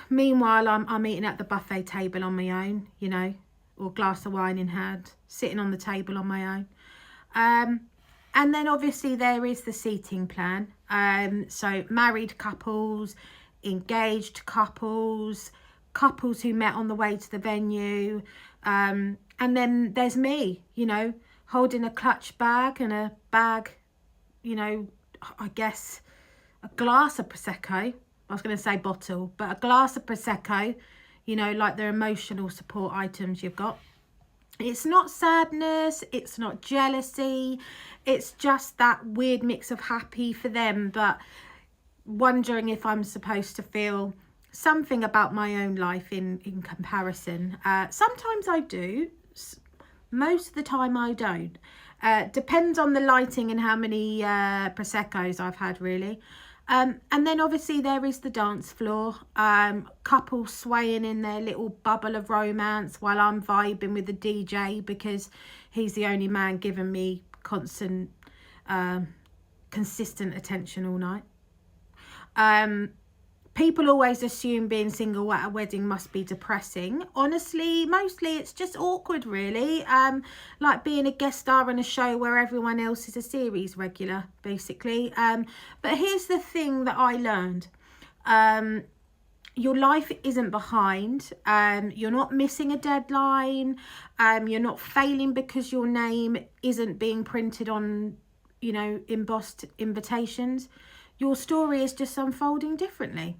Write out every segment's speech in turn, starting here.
Meanwhile, I'm eating at the buffet table on my own, you know, or glass of wine in hand, sitting on the table on my own. And then obviously there is the seating plan. So married couples, engaged couples, couples who met on the way to the venue. And then there's me, you know, holding a clutch bag and a bag, you know, I guess a glass of Prosecco. I was going to say bottle, but a glass of Prosecco, you know, like the emotional support items you've got. It's not sadness, it's not jealousy, it's just that weird mix of happy for them, but wondering if I'm supposed to feel something about my own life in comparison. Sometimes I do, most of the time I don't. Depends on the lighting and how many Proseccos I've had, really. And then obviously there is the dance floor, couples swaying in their little bubble of romance while I'm vibing with the DJ because he's the only man giving me consistent attention all night. People always assume being single at a wedding must be depressing. Honestly, mostly it's just awkward, really. Like being a guest star in a show where everyone else is a series regular, basically. But here's the thing that I learned. Your life isn't behind. You're not missing a deadline. You're not failing because your name isn't being printed on, you know, embossed invitations. Your story is just unfolding differently.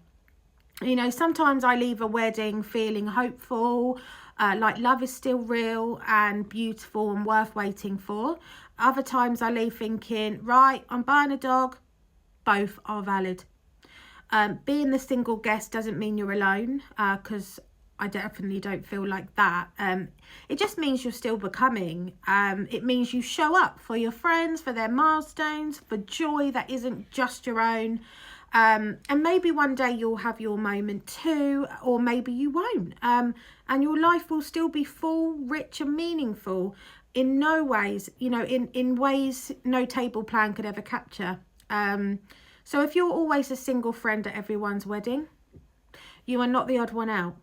You know, sometimes I leave a wedding feeling hopeful, like love is still real and beautiful and worth waiting for. Other times I leave thinking, right, I'm buying a dog. Both are valid. Being the single guest doesn't mean you're alone, because I definitely don't feel like that. It just means you're still becoming. It means you show up for your friends, for their milestones, for joy that isn't just your own. And maybe one day you'll have your moment too, or maybe you won't. And your life will still be full, rich and meaningful in no ways, you know, in ways no table plan could ever capture. So if you're always a single friend at everyone's wedding, you are not the odd one out.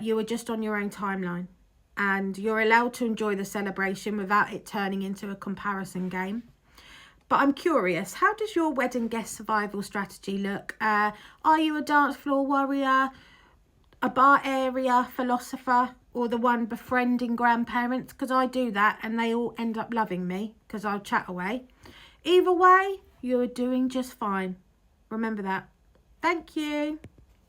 You are just on your own timeline, and you're allowed to enjoy the celebration without it turning into a comparison game. But I'm curious, how does your wedding guest survival strategy look? Are you a dance floor warrior, a bar area philosopher, or the one befriending grandparents? Because I do that and they all end up loving me because I'll chat away. Either way, you're doing just fine. Remember that. Thank you.